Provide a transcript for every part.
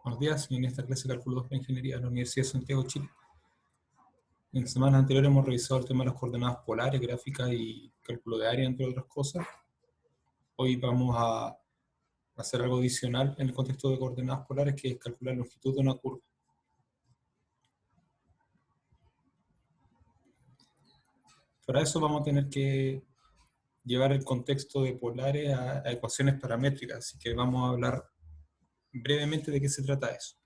Buenos días, y en esta clase de Cálculo 2 para Ingeniería de la Universidad de Santiago de Chile. En semanas anteriores hemos revisado el tema de las coordenadas polares, gráficas y cálculo de área, entre otras cosas. Hoy vamos a hacer algo adicional en el contexto de coordenadas polares, que es calcular la longitud de una curva. Para eso vamos a tener que llevar el contexto de polares a ecuaciones paramétricas, así que vamos a hablar brevemente de qué se trata eso.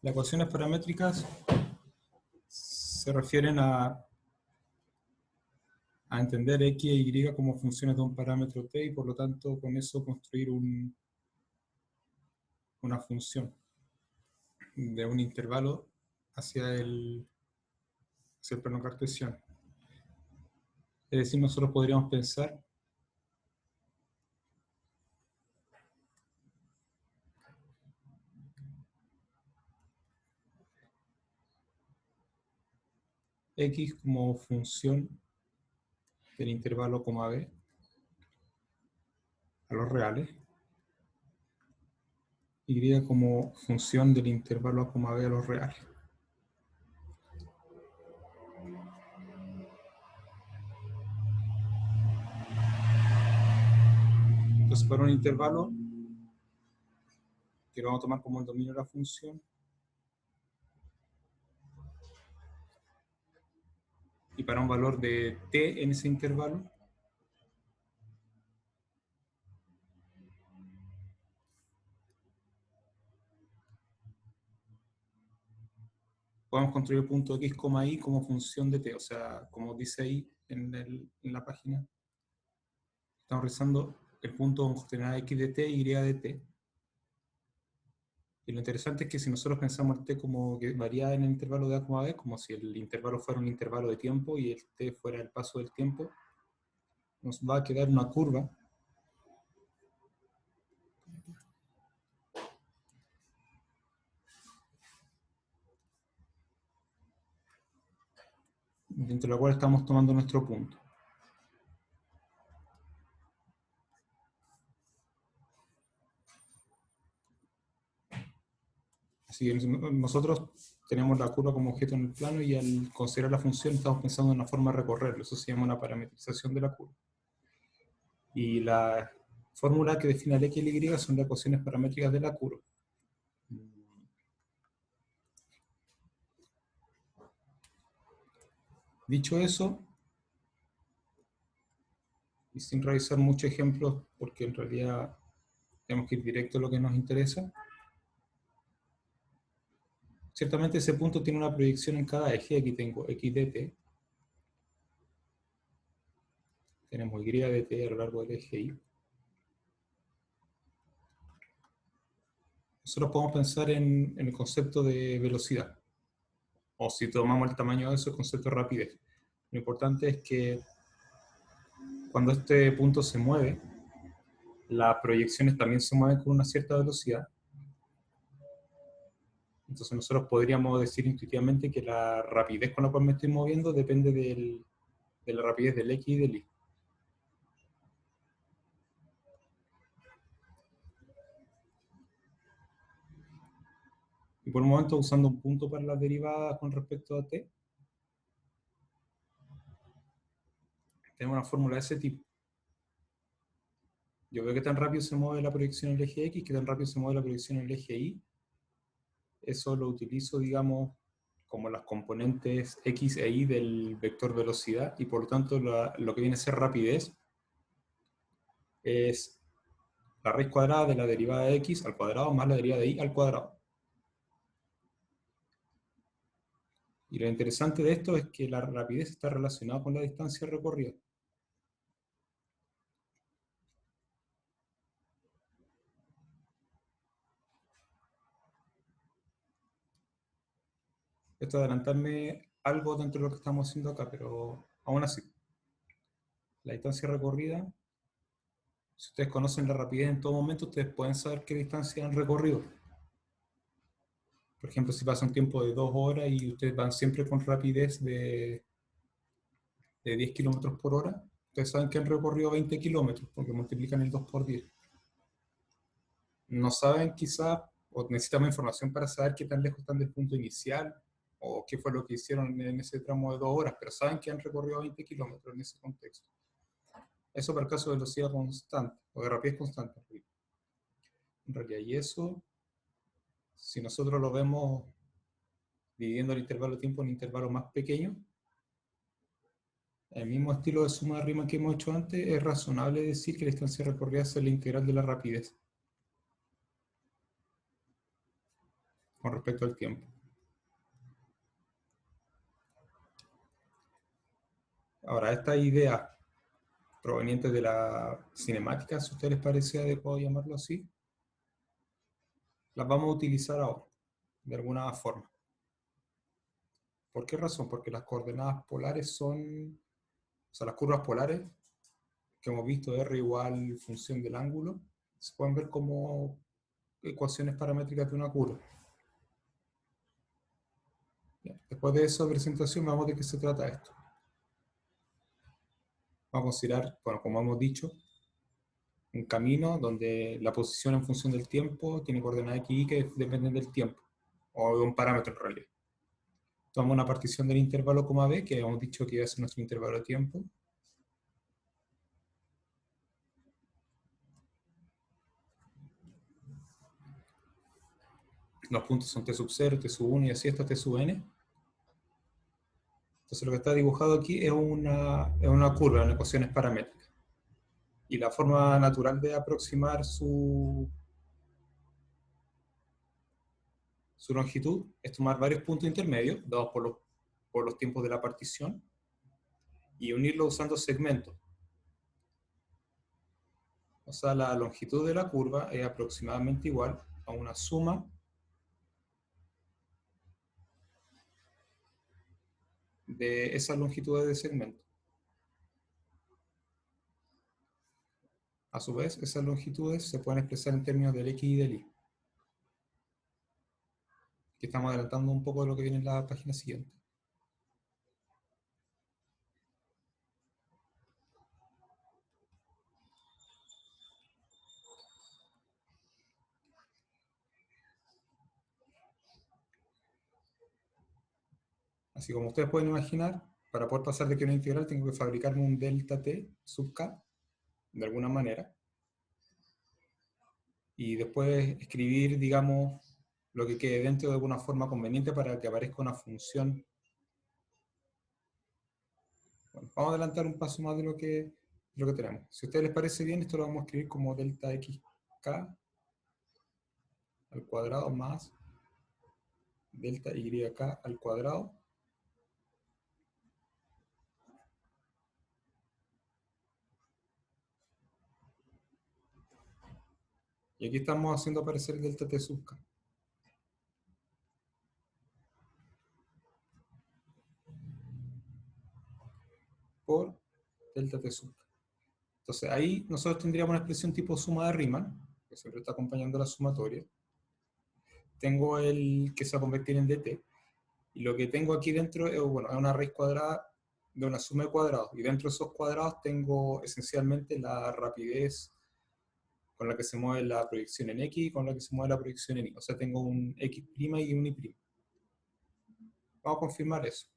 Las ecuaciones paramétricas se refieren a entender x e y como funciones de un parámetro t y por lo tanto con eso construir una función de un intervalo hacia el plano cartesiano. Es decir, nosotros podríamos pensar x como función del intervalo, b a los reales, y como función del intervalo a, b a los reales. Entonces, para un intervalo que lo vamos a tomar como el dominio de la función, y para un valor de t en ese intervalo, podemos construir el punto x, y como función de t, o sea, como dice ahí en la página, estamos realizando el punto con coordenada x de t y de t. Y lo interesante es que si nosotros pensamos el t como que varía en el intervalo de a, b, como si el intervalo fuera un intervalo de tiempo y el t fuera el paso del tiempo, nos va a quedar una curva dentro de la cual estamos tomando nuestro punto. Así que nosotros tenemos la curva como objeto en el plano y al considerar la función estamos pensando en una forma de recorrerlo. Eso se llama una parametrización de la curva. Y la fórmula que define el x y el y son las ecuaciones paramétricas de la curva. Dicho eso, y sin revisar muchos ejemplos, porque en realidad tenemos que ir directo a lo que nos interesa, ciertamente ese punto tiene una proyección en cada eje. Aquí tengo x de t, tenemos y de t a lo largo del eje y. Nosotros podemos pensar en el concepto de velocidad, o si tomamos el tamaño de eso, el concepto de rapidez. Lo importante es que cuando este punto se mueve, las proyecciones también se mueven con una cierta velocidad. Entonces nosotros podríamos decir intuitivamente que la rapidez con la cual me estoy moviendo depende de la rapidez del x y del y. Y por un momento, usando un punto para la derivada con respecto a t, tenemos una fórmula de ese tipo. Yo veo que tan rápido se mueve la proyección en el eje x, que tan rápido se mueve la proyección en el eje y. Eso lo utilizo, digamos, como las componentes x e y del vector velocidad, y por lo tanto lo que viene a ser rapidez es la raíz cuadrada de la derivada de x al cuadrado más la derivada de y al cuadrado. Y lo interesante de esto es que la rapidez está relacionada con la distancia recorrida. Esto es adelantarme algo dentro de lo que estamos haciendo acá, pero aún así, la distancia recorrida, si ustedes conocen la rapidez en todo momento, ustedes pueden saber qué distancia han recorrido. Por ejemplo, si pasa un tiempo de 2 horas y ustedes van siempre con rapidez de de 10 kilómetros por hora, ustedes saben que han recorrido 20 kilómetros porque multiplican el 2 por 10. No saben quizás, o necesitan más información para saber qué tan lejos están del punto inicial, o qué fue lo que hicieron en ese tramo de 2 horas, pero saben que han recorrido 20 kilómetros en ese contexto. Eso para el caso de velocidad constante, o de rapidez constante. En realidad, y eso, si nosotros lo vemos dividiendo el intervalo de tiempo en intervalos más pequeños, el mismo estilo de suma de Riemann que hemos hecho antes, es razonable decir que la distancia recorrida es la integral de la rapidez con respecto al tiempo. Ahora, esta idea provenientes de la cinemática, si a ustedes les parece adecuado llamarlo así, las vamos a utilizar ahora, de alguna forma. ¿Por qué razón? Porque las coordenadas polares son, o sea, las curvas polares, que hemos visto R igual función del ángulo, se pueden ver como ecuaciones paramétricas de una curva. Bien, después de esa presentación, vamos de qué se trata esto. Vamos a considerar, bueno, como hemos dicho, un camino donde la posición en función del tiempo tiene coordenadas x y que dependen del tiempo, o de un parámetro en realidad. Tomamos una partición del intervalo coma b, que hemos dicho que iba a ser nuestro intervalo de tiempo. Los puntos son t sub 0, t sub 1 y así hasta t sub n. Entonces lo que está dibujado aquí es una curva, en ecuaciones paramétricas. Y la forma natural de aproximar su longitud es tomar varios puntos intermedios, dados por los tiempos de la partición, y unirlos usando segmentos. O sea, la longitud de la curva es aproximadamente igual a una suma de esas longitudes de segmento. A su vez, esas longitudes se pueden expresar en términos del x y del y. Que estamos adelantando un poco de lo que viene en la página siguiente. Así como ustedes pueden imaginar, para poder pasar de aquí a una integral tengo que fabricarme un delta t sub k, de alguna manera, y después escribir, digamos, lo que quede dentro de alguna forma conveniente para que aparezca una función. Bueno, vamos a adelantar un paso más de lo que tenemos. Si a ustedes les parece bien, esto lo vamos a escribir como delta xk al cuadrado más delta yk al cuadrado. Y aquí estamos haciendo aparecer el delta t sub k. Por delta t sub k. Entonces ahí nosotros tendríamos una expresión tipo suma de Riemann, que siempre está acompañando la sumatoria. Tengo el que se va a convertir en dt. Y lo que tengo aquí dentro es, bueno, es una raíz cuadrada de una suma de cuadrados. Y dentro de esos cuadrados tengo esencialmente la rapidez con la que se mueve la proyección en x y con la que se mueve la proyección en y. O sea, tengo un x' y un y'. Vamos a confirmar eso.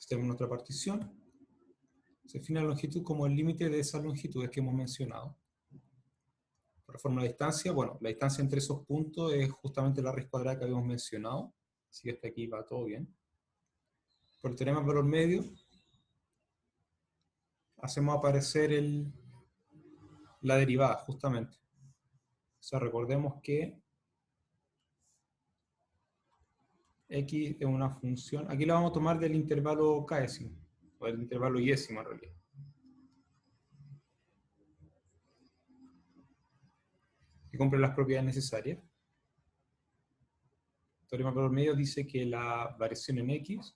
Tenemos nuestra partición. Se define la longitud como el límite de esas longitudes que hemos mencionado. Por la fórmula de distancia, bueno, la distancia entre esos puntos es justamente la raíz cuadrada que habíamos mencionado. Así que hasta aquí va todo bien. Por el teorema del valor medio, hacemos aparecer la derivada, justamente. O sea, recordemos que x es una función, aquí la vamos a tomar del intervalo k'ésimo, o del intervalo yésimo en realidad. Que cumple las propiedades necesarias. El teorema del valor medio dice que la variación en x,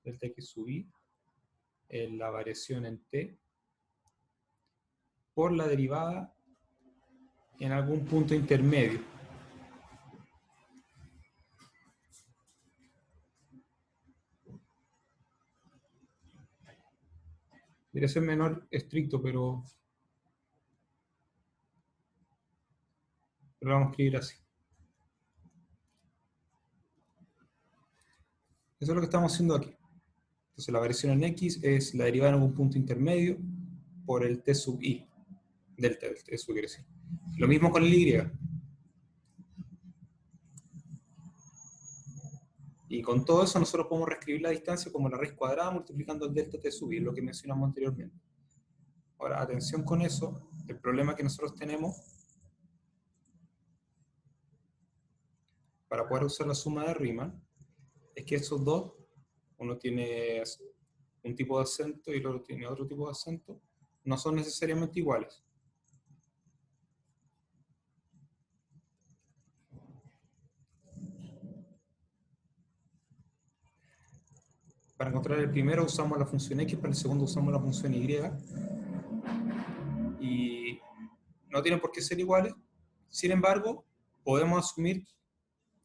delta x sub i, es la variación en t, por la derivada en algún punto intermedio. Debería ser menor estricto, pero lo vamos a escribir así. Eso es lo que estamos haciendo aquí. Entonces la variación en X es la derivada en algún punto intermedio por el T sub I. Delta del T sub, quiere decir. Lo mismo con el Y. Y con todo eso nosotros podemos reescribir la distancia como la raíz cuadrada multiplicando el delta T sub I, lo que mencionamos anteriormente. Ahora, atención con eso, el problema que nosotros tenemos para poder usar la suma de Riemann es que esos dos, uno tiene un tipo de acento y el otro tiene otro tipo de acento, no son necesariamente iguales. Para encontrar el primero usamos la función X, para el segundo usamos la función Y. Y no tienen por qué ser iguales. Sin embargo, podemos asumir,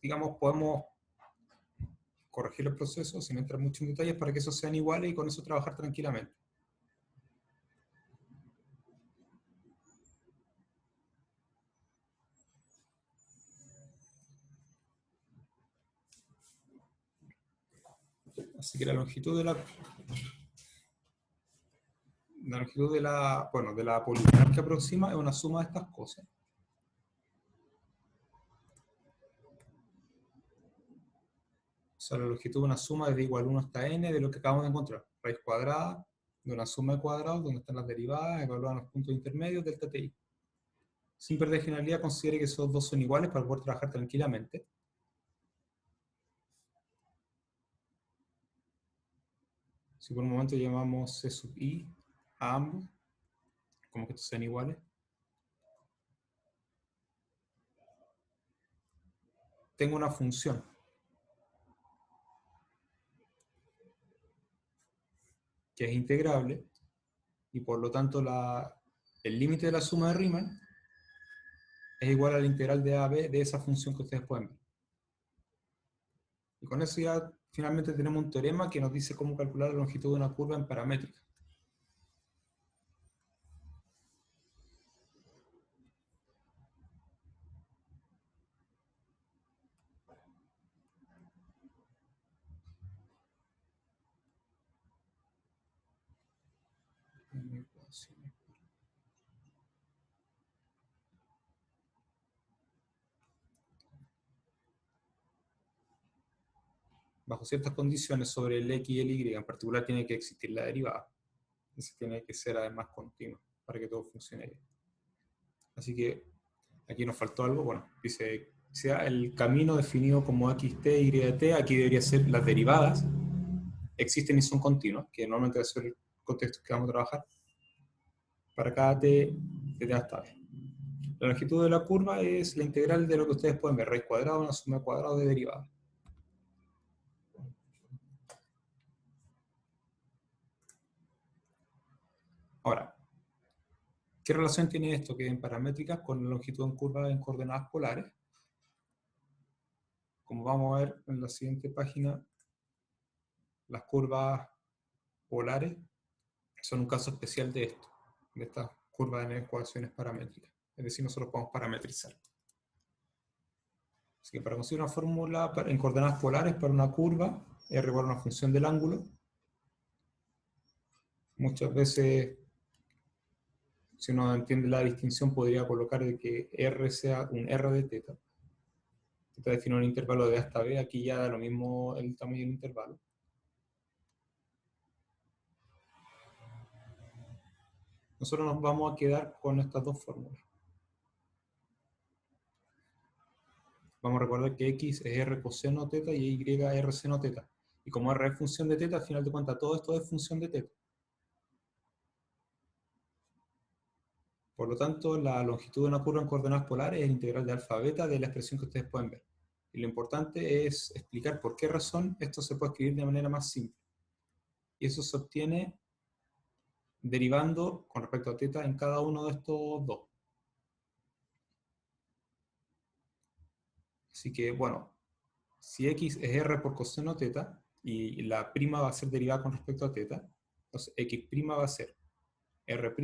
digamos, podemos corregir el proceso sin entrar mucho en detalles para que esos sean iguales y con eso trabajar tranquilamente. Así que la longitud de la polinomial que aproxima es una suma de estas cosas. O sea, la longitud de una suma es de igual 1 hasta n de lo que acabamos de encontrar. Raíz cuadrada de una suma de cuadrados donde están las derivadas, evaluadas en los puntos intermedios del TTI. Sin perder generalidad, considere que esos dos son iguales para poder trabajar tranquilamente. Si por un momento llamamos C sub I a ambos, como que estos sean iguales, tengo una función que es integrable y por lo tanto el límite de la suma de Riemann es igual a la integral de AB de esa función que ustedes pueden ver. Y con eso ya finalmente tenemos un teorema que nos dice cómo calcular la longitud de una curva en paramétrica. Bajo ciertas condiciones sobre el X y el Y, en particular tiene que existir la derivada. Esa tiene que ser además continua para que todo funcione bien. Así que aquí nos faltó algo. Bueno, dice, sea el camino definido como xt, yt, aquí debería ser las derivadas. Existen y son continuas, que normalmente va a ser el contexto que vamos a trabajar para cada t de t hasta b. La longitud de la curva es la integral de lo que ustedes pueden ver, raíz cuadrada, una suma de cuadrados de derivadas. Ahora, ¿qué relación tiene esto que en paramétricas con la longitud en curva en coordenadas polares? Como vamos a ver en la siguiente página, las curvas polares son un caso especial de esto, de estas curvas en ecuaciones paramétricas. Es decir, nosotros podemos parametrizar. Así que para conseguir una fórmula en coordenadas polares para una curva, R igual a una función del ángulo, muchas veces, si uno entiende la distinción, podría colocar de que R sea un R de teta. Teta define un intervalo de A hasta B, aquí ya da lo mismo el tamaño del intervalo. Nosotros nos vamos a quedar con estas dos fórmulas. Vamos a recordar que X es R coseno teta y Y es R seno teta. Y como R es función de teta, al final de cuentas todo esto es función de teta. Por lo tanto, la longitud de una curva en coordenadas polares es el integral de alfa beta de la expresión que ustedes pueden ver. Y lo importante es explicar por qué razón esto se puede escribir de manera más simple. Y eso se obtiene derivando con respecto a teta en cada uno de estos dos. Así que, bueno, si X es R por coseno teta, y la prima va a ser derivada con respecto a teta, entonces X' va a ser R'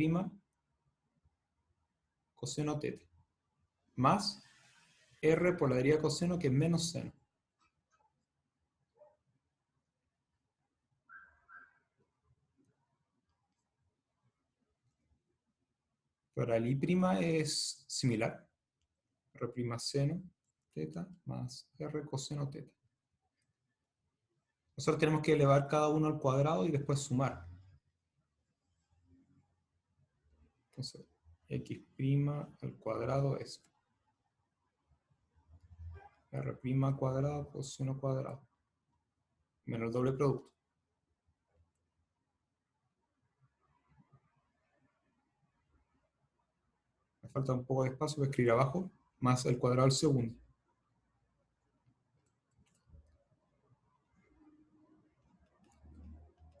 coseno teta, más R por la derivada de coseno, que es menos seno. Para el I' es similar. R' seno teta más R coseno teta. Nosotros tenemos que elevar cada uno al cuadrado y después sumar. Entonces, x' al cuadrado es R' cuadrado coseno cuadrado menos el doble producto. Me falta un poco de espacio para escribir abajo, más el cuadrado al segundo.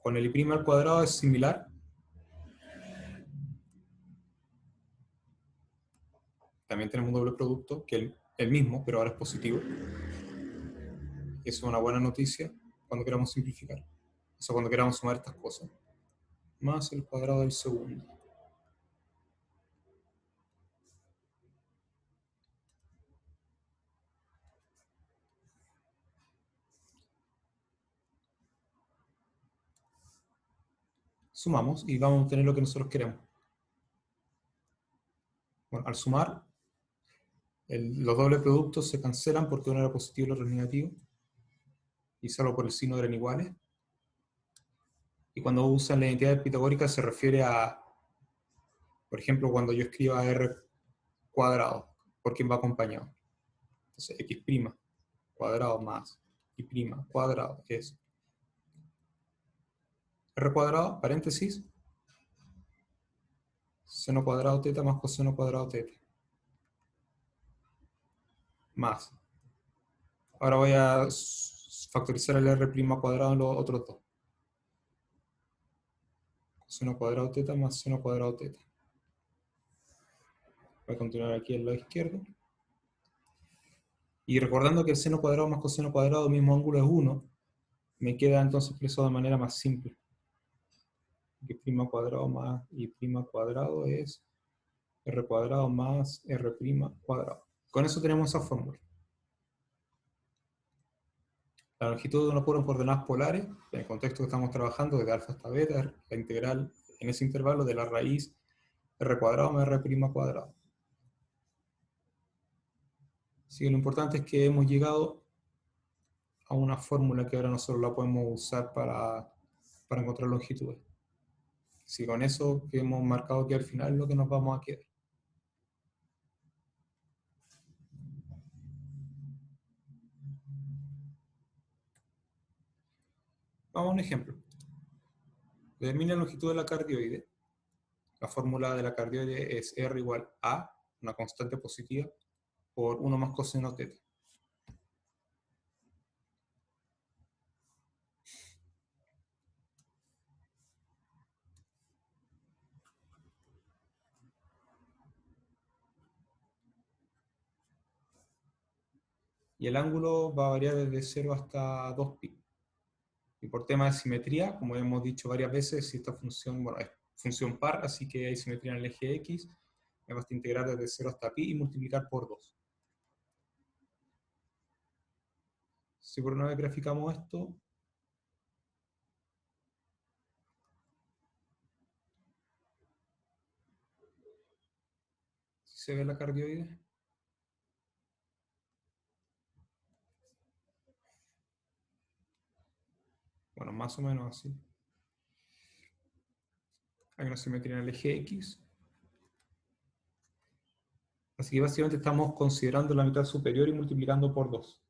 Con el I' al cuadrado es similar. También tenemos un doble producto, que es el mismo, pero ahora es positivo. Y eso es una buena noticia cuando queramos simplificar. O sea, cuando queramos sumar estas cosas. Más el cuadrado del segundo. Sumamos y vamos a obtener lo que nosotros queremos. Bueno, al sumar, los dobles productos se cancelan porque uno era positivo y el otro es negativo. Y solo por el signo eran iguales. Y cuando usan la identidad pitagórica se refiere a, por ejemplo, cuando yo escriba R cuadrado, por quien va acompañado. Entonces, x' cuadrado más y' cuadrado es R cuadrado, paréntesis, seno cuadrado teta más coseno cuadrado teta. Más. Ahora voy a factorizar el R' cuadrado en los otros dos. Coseno cuadrado teta más seno cuadrado teta. Voy a continuar aquí al lado izquierdo. Y recordando que el seno cuadrado más coseno cuadrado, mismo ángulo, es 1, me queda entonces expresado de manera más simple. Y' cuadrado más y' cuadrado es R cuadrado más R' cuadrado. Con eso tenemos esa fórmula. La longitud de una curva en coordenadas polares, en el contexto que estamos trabajando, desde alfa hasta beta, la integral en ese intervalo de la raíz R cuadrado más R' cuadrado. Así que lo importante es que hemos llegado a una fórmula que ahora nosotros la podemos usar para encontrar longitudes. Si con eso que hemos marcado aquí al final es lo que nos vamos a quedar. Vamos a un ejemplo. Determina la longitud de la cardioide. La fórmula de la cardioide es R igual a, una constante positiva, por 1 más coseno teta. Y el ángulo va a variar desde 0 hasta 2π. Y por tema de simetría, como hemos dicho varias veces, si esta función, bueno, es función par, así que hay simetría en el eje X, me basta integrar desde 0 hasta π y multiplicar por 2. Si por una vez graficamos esto, si se ve la cardioide, bueno, más o menos así. Hay una simetría en el eje X. Así que básicamente estamos considerando la mitad superior y multiplicando por 2.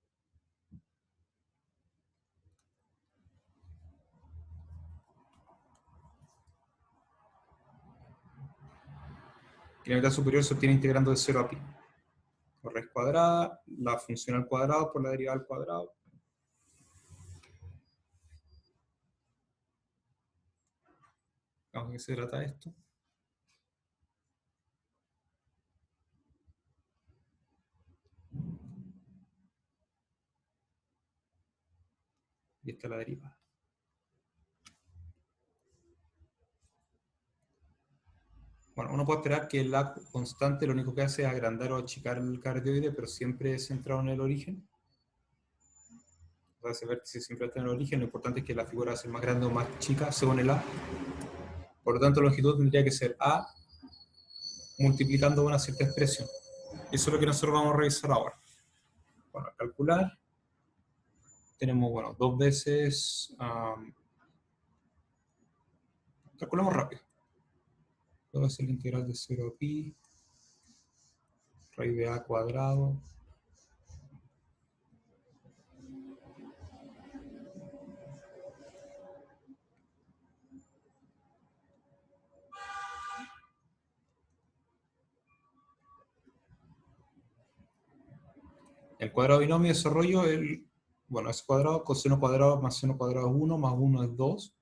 Y la mitad superior se obtiene integrando de 0 a π. Por raíz cuadrada, la función al cuadrado por la derivada al cuadrado. Vamos a ver qué se trata esto. Y esta es la derivada. Bueno, uno puede esperar que la constante lo único que hace es agrandar o achicar el cardioide, pero siempre es centrado en el origen. O sea, ese vértice siempre está en el origen. Lo importante es que la figura va a ser más grande o más chica según el A. Por lo tanto, la longitud tendría que ser A multiplicando una cierta expresión. Eso es lo que nosotros vamos a revisar ahora. Bueno, calcular. Tenemos, bueno, dos veces... calculamos rápido. Dos veces la integral de 0 a pi, raíz de A cuadrado. El cuadrado binomio de desarrollo, bueno, es cuadrado, coseno cuadrado más seno cuadrado es 1, más 1 es 2.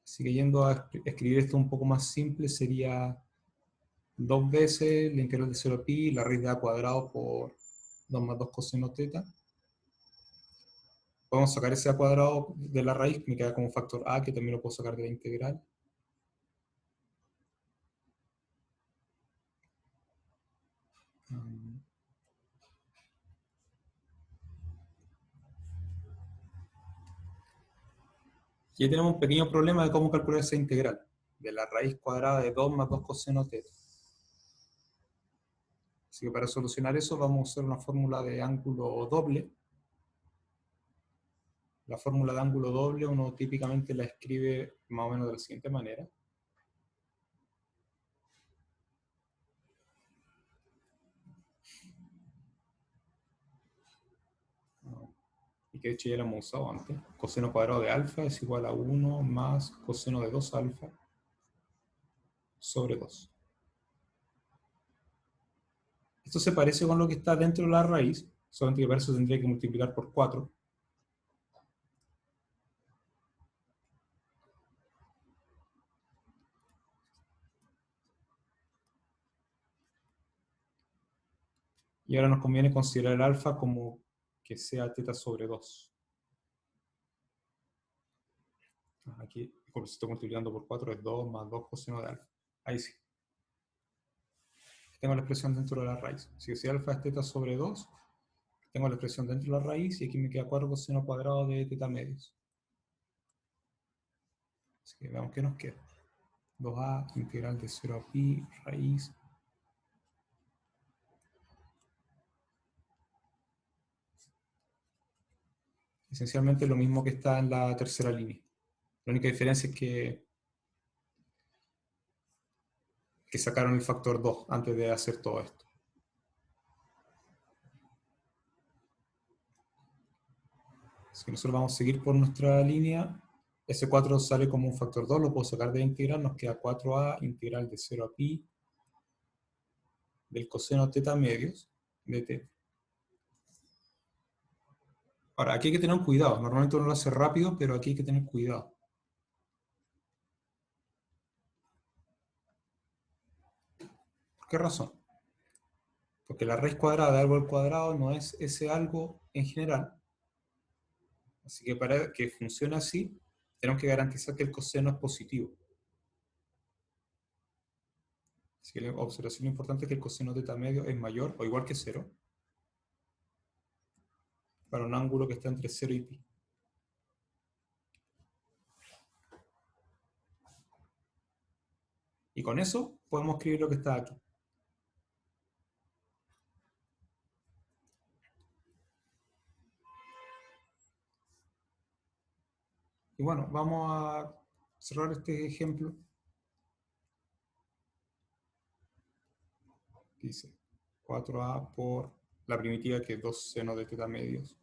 Así que yendo a escribir esto un poco más simple, sería dos veces la integral de 0 a pi, la raíz de A cuadrado por 2 más 2 coseno teta. Podemos sacar ese A cuadrado de la raíz, me queda como factor A, que también lo puedo sacar de la integral. Y ahí tenemos un pequeño problema de cómo calcular esa integral, de la raíz cuadrada de 2 más 2 coseno teta. Así que para solucionar eso vamos a usar una fórmula de ángulo doble. La fórmula de ángulo doble uno típicamente la escribe más o menos de la siguiente manera. Y que de hecho ya la hemos usado antes. Coseno cuadrado de alfa es igual a 1 más coseno de 2 alfa sobre 2. Esto se parece con lo que está dentro de la raíz, solamente que para eso tendría que multiplicar por 4. Y ahora nos conviene considerar el alfa como que sea teta sobre 2. Aquí, como si estoy multiplicando por 4, es 2 más 2 coseno de alfa. Ahí sí. Tengo la expresión dentro de la raíz. Así que si alfa es teta sobre 2, tengo la expresión dentro de la raíz y aquí me queda 4 coseno cuadrado de teta medios. Así que veamos qué nos queda. 2a integral de 0 a pi raíz. Esencialmente lo mismo que está en la tercera línea. La única diferencia es que sacaron el factor 2 antes de hacer todo esto. Así que nosotros vamos a seguir por nuestra línea. Ese 4 sale como un factor 2, lo puedo sacar de la integral, nos queda 4a integral de 0 a pi del coseno teta medios de t. Ahora, aquí hay que tener cuidado. Normalmente uno lo hace rápido, pero aquí hay que tener cuidado. ¿Por qué razón? Porque la raíz cuadrada de algo al cuadrado no es ese algo en general. Así que para que funcione así, tenemos que garantizar que el coseno es positivo. Así que la observación importante es que el coseno teta medio es mayor o igual que 0 para un ángulo que está entre 0 y pi. Y con eso podemos escribir lo que está aquí. Y bueno, vamos a cerrar este ejemplo. Dice 4a por la primitiva que es 2 seno de teta medios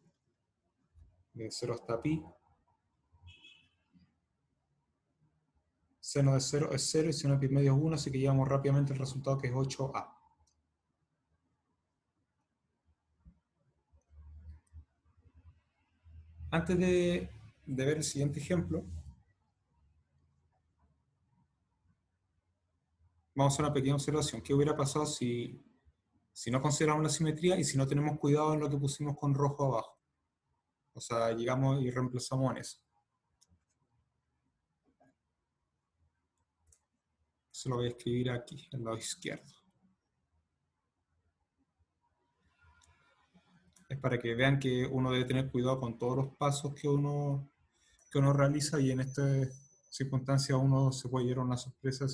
de 0 hasta pi. Seno de 0 es 0 y seno de pi medio es 1, así que llevamos rápidamente el resultado que es 8a. Antes de ver el siguiente ejemplo, vamos a hacer una pequeña observación. ¿Qué hubiera pasado si no consideramos la simetría y si no tenemos cuidado en lo que pusimos con rojo abajo? O sea, llegamos y reemplazamos en eso. Se lo voy a escribir aquí, al lado izquierdo. Es para que vean que uno debe tener cuidado con todos los pasos que uno realiza, y en esta circunstancia uno se puede llevar una sorpresa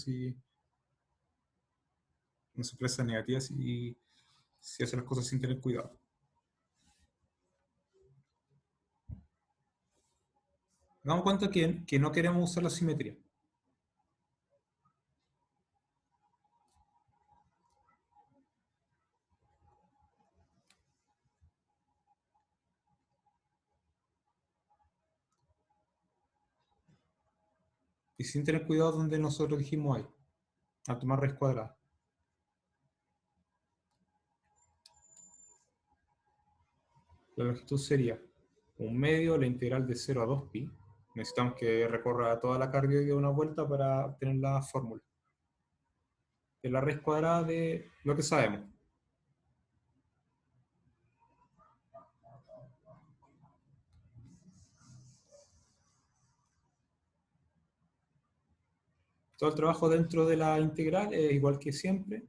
negativa si hace las cosas sin tener cuidado. Damos cuenta que no queremos usar la simetría. Y sin tener cuidado donde nosotros dijimos ahí, al tomar raíz cuadrada. La longitud sería 1/2 la integral de 0 a 2pi. Necesitamos que recorra toda la carga y dé una vuelta para obtener la fórmula. De la raíz cuadrada de lo que sabemos. Todo el trabajo dentro de la integral es igual que siempre.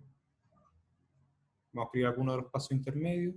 Vamos a escribir algunos de los pasos intermedios.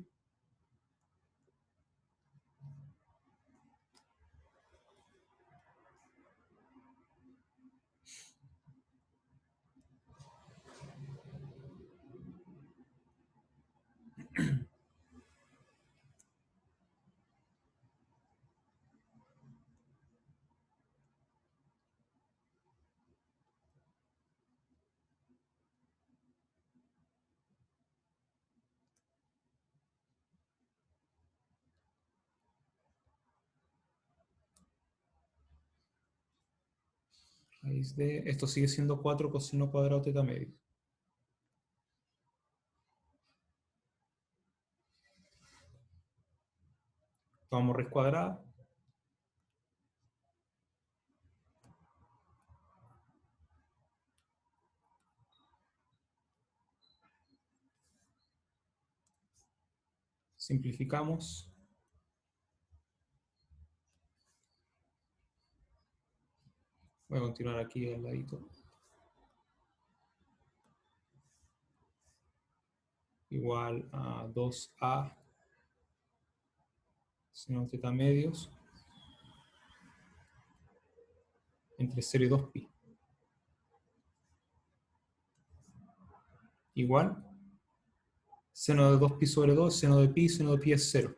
Raíz de, esto sigue siendo 4 coseno cuadrado teta medio. Tomamos raíz cuadrada. Simplificamos. Voy a continuar aquí al ladito. Igual a 2a seno teta medios entre 0 y 2pi. Igual seno de 2pi sobre 2, seno de pi es 0.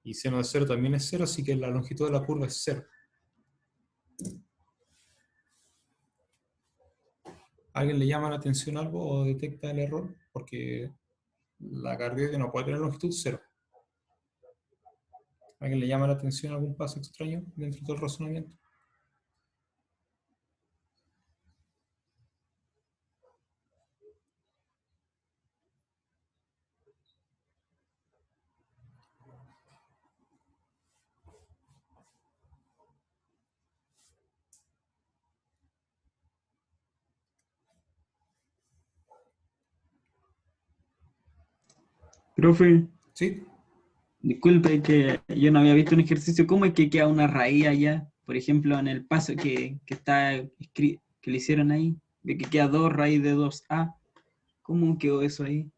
Y seno de 0 también es 0, así que la longitud de la curva es 0. ¿Alguien le llama la atención algo o detecta el error? Porque la cardioide no puede tener longitud 0. ¿Alguien le llama la atención algún paso extraño dentro del razonamiento? Profe, ¿Sí? disculpe que yo no había visto un ejercicio. ¿Cómo es que queda una raíz allá? Por ejemplo, en el paso que está que le hicieron ahí, de que queda 2 raíz de 2a. ¿Cómo quedó eso ahí?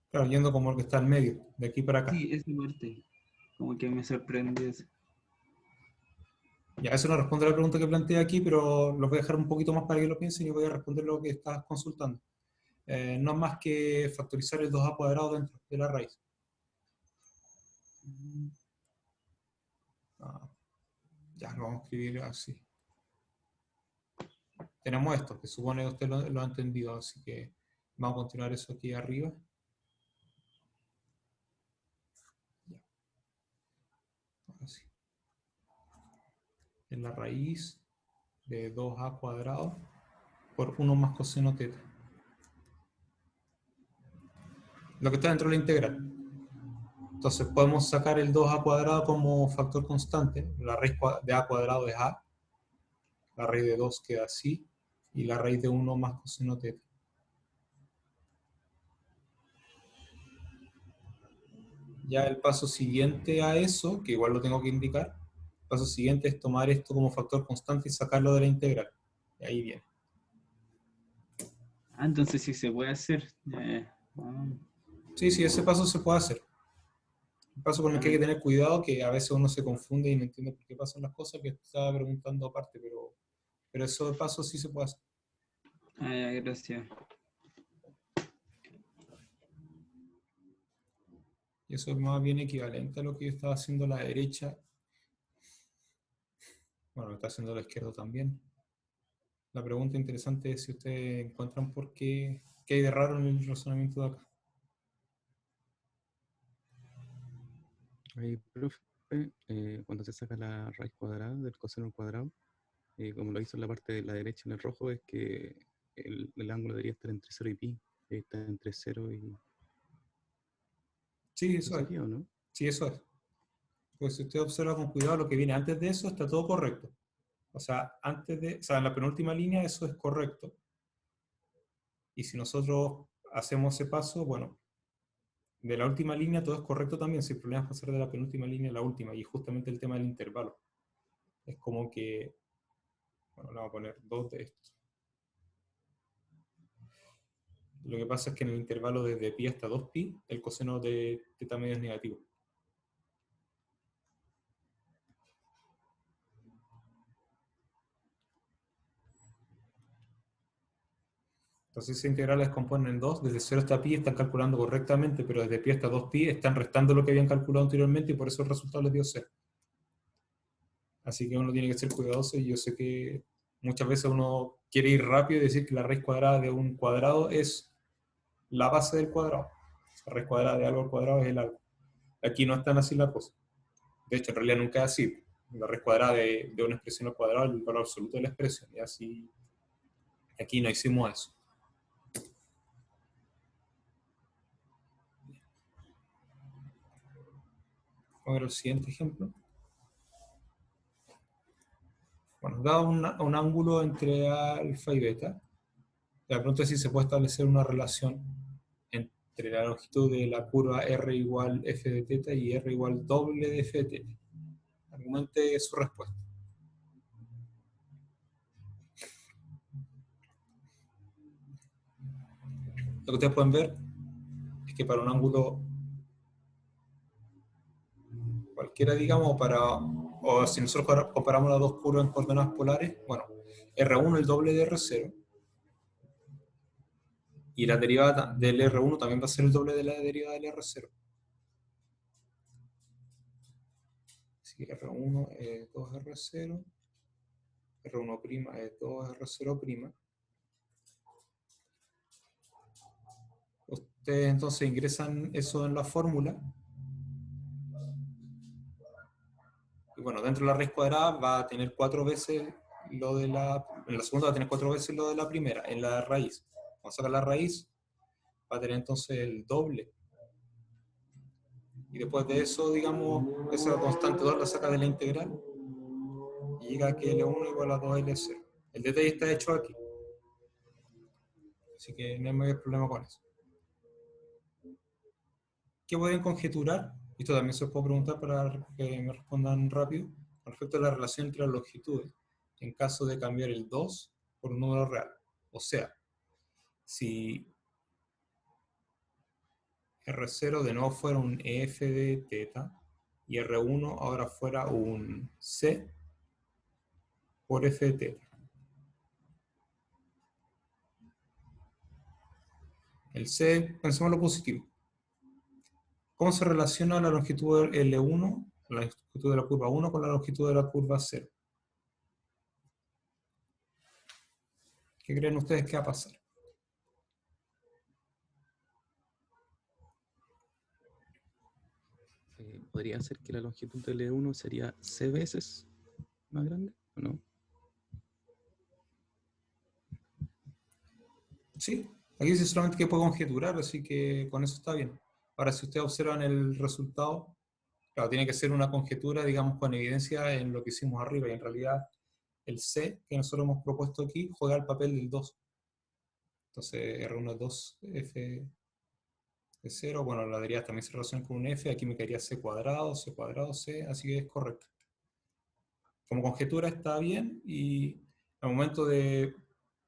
Claro, yendo como el que está al medio, de aquí para acá. Sí, esa parte. Como que me sorprendió eso. Ya, eso no responde a la pregunta que planteé aquí, pero lo voy a dejar un poquito más para que lo piensen y voy a responder lo que estás consultando. No es más que factorizar el 2a cuadrado dentro de la raíz. Ah, ya, lo vamos a escribir así. Tenemos esto, que supone que usted lo ha entendido, así que vamos a continuar eso aquí arriba. Ya, ahora sí. En la raíz de 2a cuadrado por 1 más coseno teta. Lo que está dentro de la integral. Entonces podemos sacar el 2a cuadrado como factor constante. La raíz de a cuadrado es a. La raíz de 2 queda así. Y la raíz de 1 más coseno teta. Ya el paso siguiente a eso, que igual lo tengo que indicar, el paso siguiente es tomar esto como factor constante y sacarlo de la integral. Y ahí viene. Ah, entonces sí se puede hacer. Ah, Sí, sí, ese paso se puede hacer. Un paso con el que hay que tener cuidado, que a veces uno se confunde y no entiende por qué pasan las cosas, que estaba preguntando aparte, pero eso de paso sí se puede hacer. ya, gracias. Y eso es más bien equivalente a lo que yo estaba haciendo a la derecha. Bueno, lo está haciendo a la izquierda también. La pregunta interesante es si ustedes encuentran qué hay de raro en el razonamiento de acá. Ahí, profe, cuando se saca la raíz cuadrada del coseno al cuadrado, como lo hizo en la parte de la derecha en el rojo, es que el ángulo debería estar entre 0 y pi. Está entre 0 y... Sí, ¿Eso eso es. sería o no? Sí, eso es. Pues si usted observa con cuidado lo que viene antes de eso, está todo correcto. O sea, en la penúltima línea eso es correcto. Y si nosotros hacemos ese paso, bueno, de la última línea todo es correcto también, sin problemas pasar de la penúltima línea a la última, y justamente el tema del intervalo. Es como que, bueno, le vamos a poner dos de estos. Lo que pasa es que en el intervalo desde pi hasta 2pi, el coseno de teta medio es negativo. Entonces esa integral la descomponen en dos, desde 0 hasta pi están calculando correctamente, pero desde pi hasta 2pi están restando lo que habían calculado anteriormente y por eso el resultado les dio 0. Así que uno tiene que ser cuidadoso y yo sé que muchas veces uno quiere ir rápido y decir que la raíz cuadrada de un cuadrado es la base del cuadrado. La raíz cuadrada de algo al cuadrado es el algo. Aquí no es tan así la cosa. De hecho, en realidad nunca es así. La raíz cuadrada de una expresión al cuadrado es el valor absoluto de la expresión. Y así, aquí no hicimos eso. Vamos a ver el siguiente ejemplo. Bueno, dado un ángulo entre alfa y beta, la pregunta es si se puede establecer una relación entre la longitud de la curva r igual f de teta y r igual doble de f de teta. Argumente su respuesta. Lo que ustedes pueden ver es que para un ángulo cualquiera, digamos, o si nosotros comparamos las dos curvas en coordenadas polares, bueno, R1 el doble de R0, y la derivada del R1 también va a ser el doble de la derivada del R0. Así que R1 es 2R0, R1' es 2R0'. Ustedes entonces ingresan eso en la fórmula. Y bueno, dentro de la raíz cuadrada va a tener 4 veces lo de la... En la segunda va a tener 4 veces lo de la primera, en la raíz. Vamos a sacar la raíz, va a tener entonces el doble. Y después de eso, digamos, esa constante 2 la saca de la integral. Y llega a que L1 igual a 2L0. El detalle está hecho aquí. Así que no hay mayor problema con eso. ¿Qué pueden conjeturar? Esto también se os puedo preguntar para que me respondan rápido. Con respecto a la relación entre las longitudes, en caso de cambiar el 2 por un número real. O sea, si R0 de nuevo fuera un f de teta y R1 ahora fuera un c por f de teta. El c, pensemos en lo positivo. ¿Cómo se relaciona la longitud L1, la longitud de la curva 1 con la longitud de la curva 0? ¿Qué creen ustedes que va a pasar? ¿Podría ser que la longitud del E1 sería c veces más grande o no? Sí, aquí dice solamente que puedo conjeturar, así que con eso está bien. Ahora, si ustedes observan el resultado, claro, tiene que ser una conjetura, digamos, con evidencia en lo que hicimos arriba, y en realidad el C que nosotros hemos propuesto aquí juega el papel del 2. Entonces R1 es 2F de 0, bueno, la derivada también se relaciona con un f, aquí me quedaría c cuadrado, c, así que es correcto. Como conjetura está bien, y al momento de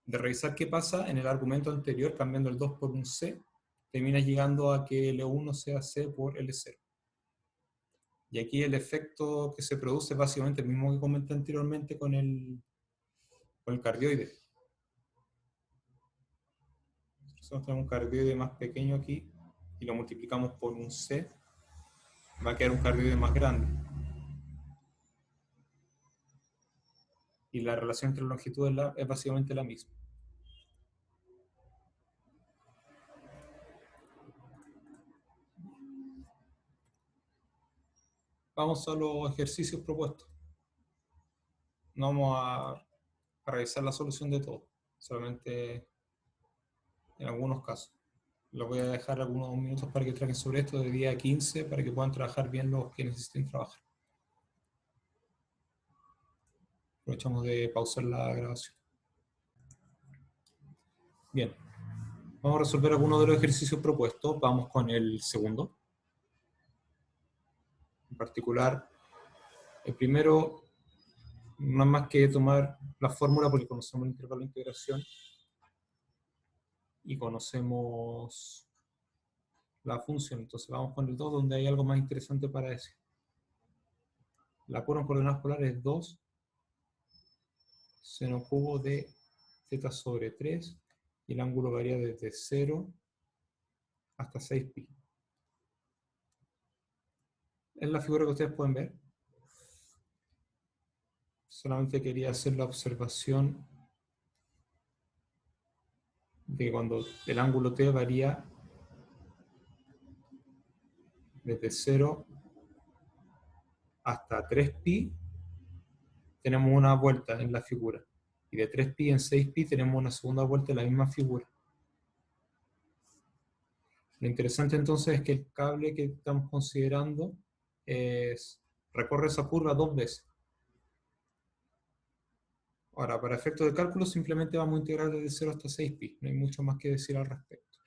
revisar qué pasa en el argumento anterior, cambiando el 2 por un c, terminas llegando a que L1 sea c por L0. Y aquí el efecto que se produce es básicamente el mismo que comenté anteriormente con el cardioide. Nosotros tenemos un cardioide más pequeño aquí, y lo multiplicamos por un c, va a quedar un cardioide más grande. Y la relación entre longitudes es básicamente la misma. Vamos a los ejercicios propuestos. No vamos a revisar la solución de todo, solamente en algunos casos. Les voy a dejar algunos minutos para que trabajen sobre esto de día 15, para que puedan trabajar bien los que necesiten trabajar. Aprovechamos de pausar la grabación. Bien, vamos a resolver algunos de los ejercicios propuestos. Vamos con el segundo. En particular, el primero no es más que tomar la fórmula porque conocemos el intervalo de integración y conocemos la función. Entonces vamos con el 2, donde hay algo más interesante para decir. La curva en coordenadas polares es 2 seno cubo de z sobre 3, y el ángulo varía desde 0 hasta 6pi. Es la figura que ustedes pueden ver. Solamente quería hacer la observación de que cuando el ángulo t varía desde 0 hasta 3pi, tenemos una vuelta en la figura. Y de 3pi en 6pi tenemos una segunda vuelta en la misma figura. Lo interesante entonces es que el cable que estamos considerando recorre esa curva 2 veces. Ahora, para efectos de cálculo simplemente vamos a integrar desde 0 hasta 6pi. No hay mucho más que decir al respecto.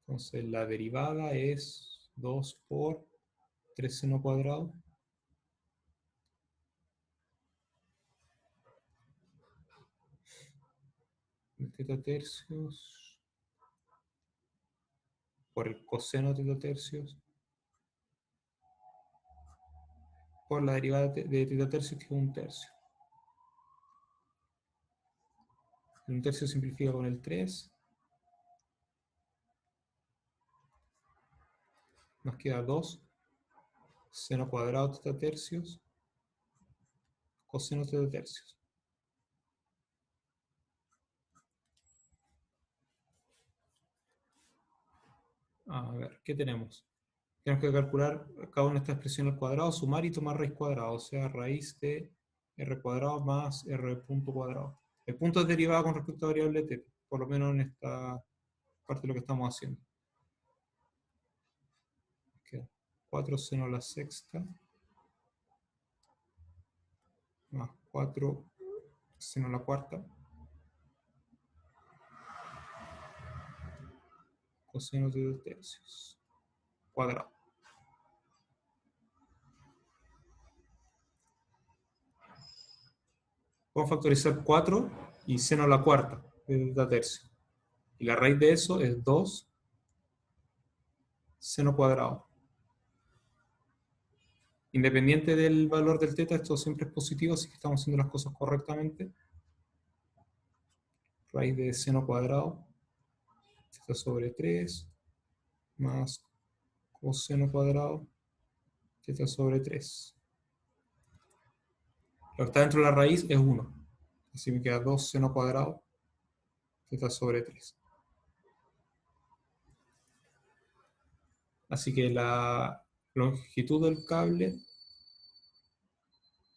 Entonces la derivada es 2 por 3 seno cuadrado de teta tercios por el coseno de teta tercios por la derivada de teta tercios, que es un tercio. Un tercio simplifica con el 3. Nos queda 2 seno cuadrado teta tercios coseno teta tercios. A ver, ¿qué tenemos? Tenemos que calcular cada una de estas expresiones al cuadrado, sumar y tomar raíz cuadrada, o sea, raíz de r cuadrado más r punto cuadrado. El punto es derivado con respecto a la variable t, por lo menos en esta parte de lo que estamos haciendo. Queda 4 seno a la sexta más 4 seno a la cuarta coseno de 2 tercios cuadrado. Vamos a factorizar 4 y seno a la cuarta de 2 tercios. Y la raíz de eso es 2 seno cuadrado. Independiente del valor del teta, esto siempre es positivo, así que estamos haciendo las cosas correctamente. Raíz de seno cuadrado, teta sobre 3, más coseno cuadrado, teta sobre 3. Lo que está dentro de la raíz es 1. Así me queda 2 seno cuadrado, teta sobre 3. Así que la longitud del cable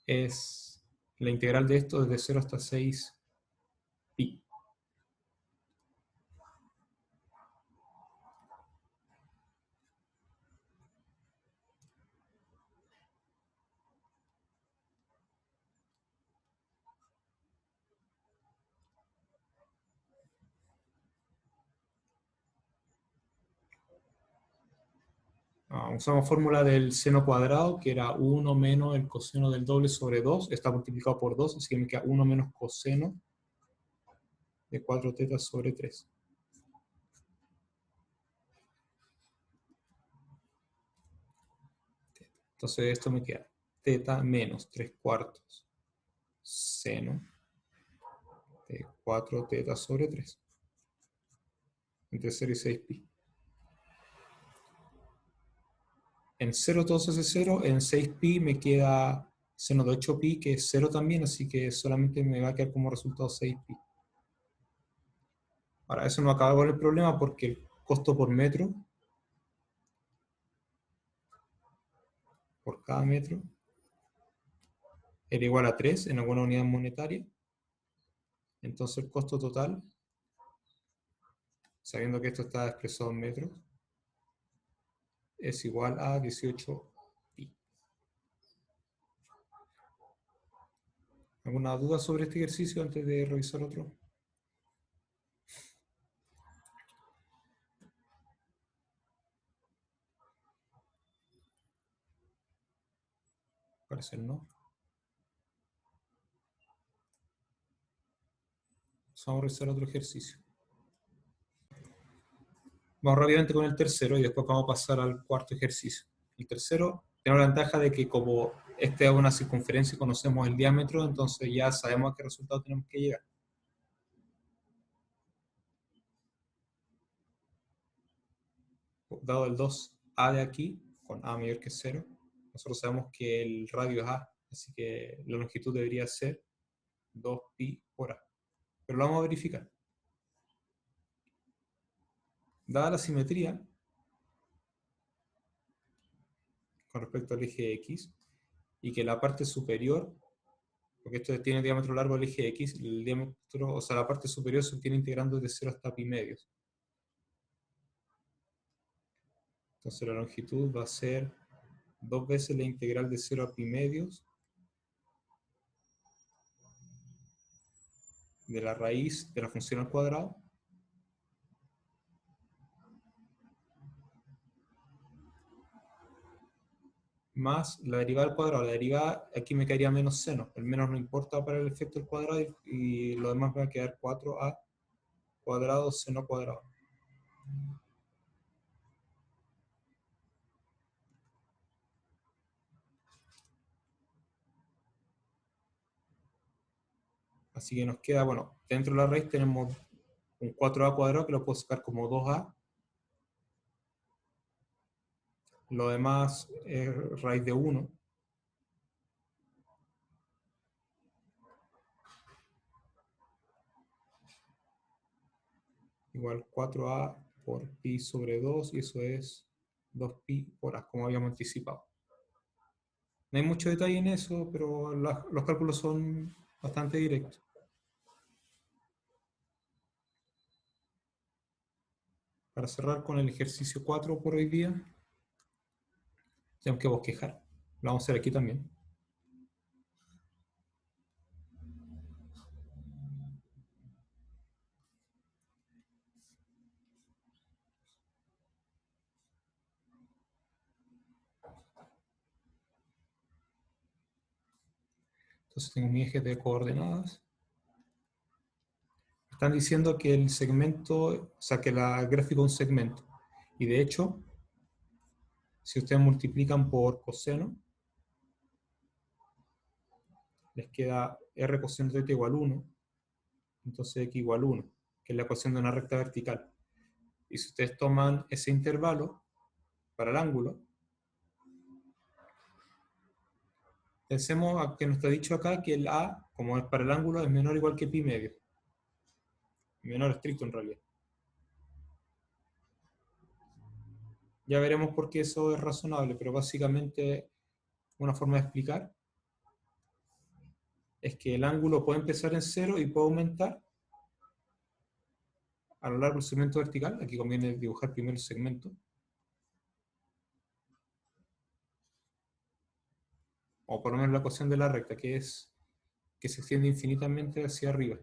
es la integral de esto desde 0 hasta 6pi. usamos fórmula del seno cuadrado, que era 1 menos el coseno del doble sobre 2, está multiplicado por 2, así que me queda 1 menos coseno de 4 tetas sobre 3. Entonces esto me queda teta menos 3 cuartos seno de 4 tetas sobre 3. Entre 0 y 6 pi. En 0 todo se hace 0, en 6 pi me queda seno de 8 pi, que es 0 también, así que solamente me va a quedar como resultado 6 pi. Ahora, eso no acaba con el problema porque el costo por metro, por cada metro, era igual a 3 en alguna unidad monetaria. Entonces el costo total, sabiendo que esto está expresado en metros, es igual a 18 pi. ¿Alguna duda sobre este ejercicio antes de revisar otro? Parece no. Vamos a revisar otro ejercicio. Vamos rápidamente con el tercero y después vamos a pasar al cuarto ejercicio. El tercero tiene la ventaja de que como esta es una circunferencia y conocemos el diámetro, entonces ya sabemos a qué resultado tenemos que llegar. Dado el 2a de aquí, con a mayor que 0, nosotros sabemos que el radio es a, así que la longitud debería ser 2pi por a. Pero lo vamos a verificar. Dada la simetría, con respecto al eje X, y que la parte superior, porque esto tiene diámetro largo del eje X, el diámetro, o sea, la parte superior se obtiene integrando desde 0 hasta pi medios. Entonces la longitud va a ser 2 veces la integral de 0 a pi medios de la raíz de la función al cuadrado más la derivada al cuadrado. La derivada aquí me quedaría menos seno. El menos no importa para el efecto del cuadrado y lo demás me va a quedar 4a cuadrado seno cuadrado. Así que nos queda, bueno, dentro de la raíz tenemos un 4a cuadrado que lo puedo sacar como 2a. Lo demás es raíz de 1. Igual 4a por pi sobre 2, y eso es 2pi por a, como habíamos anticipado. No hay mucho detalle en eso, pero los cálculos son bastante directos. Para cerrar con el ejercicio 4 por hoy día, tenemos que bosquejar. Lo vamos a hacer aquí también. Entonces tengo mi eje de coordenadas. Están diciendo que el segmento, o sea, que el gráfico es un segmento. Y de hecho, si ustedes multiplican por coseno, les queda r coseno de θ igual 1. Entonces x igual 1, que es la ecuación de una recta vertical. Y si ustedes toman ese intervalo para el ángulo, pensemos a que nos está dicho acá que el a, como es para el ángulo, es menor o igual que pi medio. Menor estricto en realidad. Ya veremos por qué eso es razonable, pero básicamente una forma de explicar es que el ángulo puede empezar en 0 y puede aumentar a lo largo del segmento vertical. Aquí conviene dibujar primero el segmento. O por lo menos la ecuación de la recta, que es que se extiende infinitamente hacia arriba.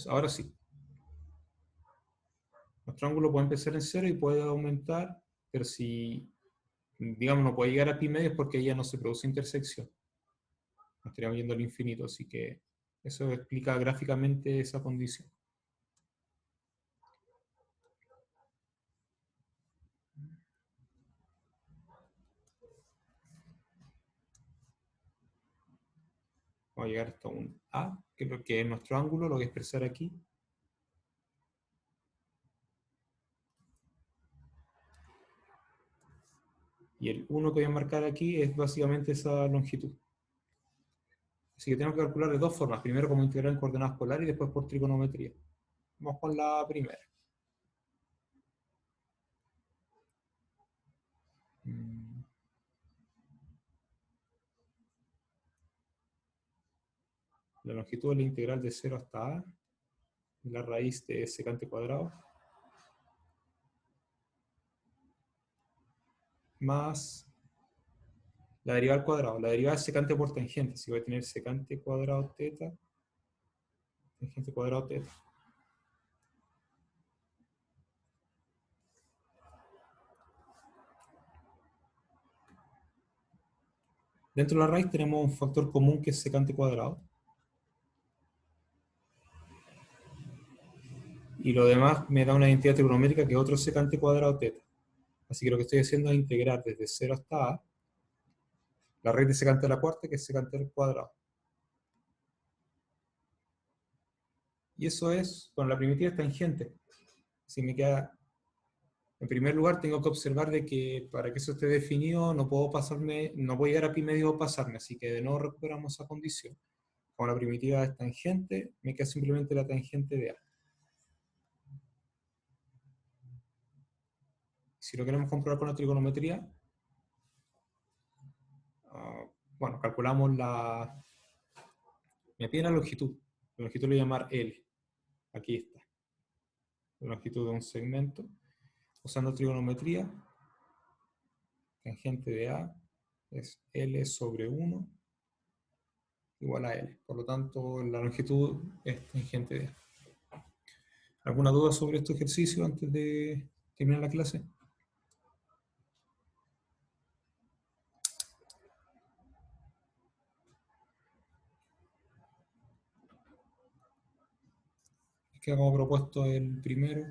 Ahora sí. Nuestro ángulo puede empezar en 0 y puede aumentar, pero si, digamos, no puede llegar a pi medio es porque ya no se produce intersección. Nos estaríamos yendo al infinito, así que eso explica gráficamente esa condición. Vamos a llegar hasta un A, que es lo que es nuestro ángulo, lo voy a expresar aquí. Y el 1 que voy a marcar aquí es básicamente esa longitud. Así que tenemos que calcular de dos formas. Primero como integral en coordenadas polares y después por trigonometría. Vamos con la primera. La longitud de la integral de 0 hasta A, la raíz de secante cuadrado, más la derivada al cuadrado. La derivada es secante por tangente, así que voy a tener secante cuadrado teta, tangente cuadrado teta. Dentro de la raíz tenemos un factor común que es secante cuadrado. Y lo demás me da una identidad trigonométrica que es otro secante cuadrado teta. Así que lo que estoy haciendo es integrar desde 0 hasta A la raíz de secante a la cuarta, que es secante al cuadrado. Y eso es, bueno, la primitiva es tangente. Si me queda, en primer lugar tengo que observar de que para que eso esté definido no puedo pasarme, no puedo llegar a pi medio o pasarme, así que de nuevo recuperamos esa condición. Como la primitiva es tangente, me queda simplemente la tangente de A. Si lo queremos comprobar con la trigonometría, bueno, calculamos me pide la longitud. La longitud le voy a llamar L. Aquí está. La longitud de un segmento. Usando trigonometría, tangente de A es L sobre 1 igual a L. Por lo tanto, la longitud es tangente de A. ¿Alguna duda sobre este ejercicio antes de terminar la clase? Es que hagamos propuesto el primero.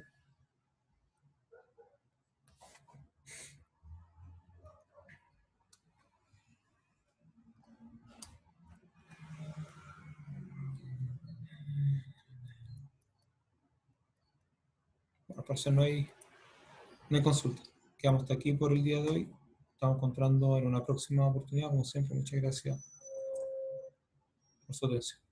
Bueno, por eso no hay consulta. Quedamos hasta aquí por el día de hoy. Estamos encontrando en una próxima oportunidad. Como siempre, muchas gracias por su atención.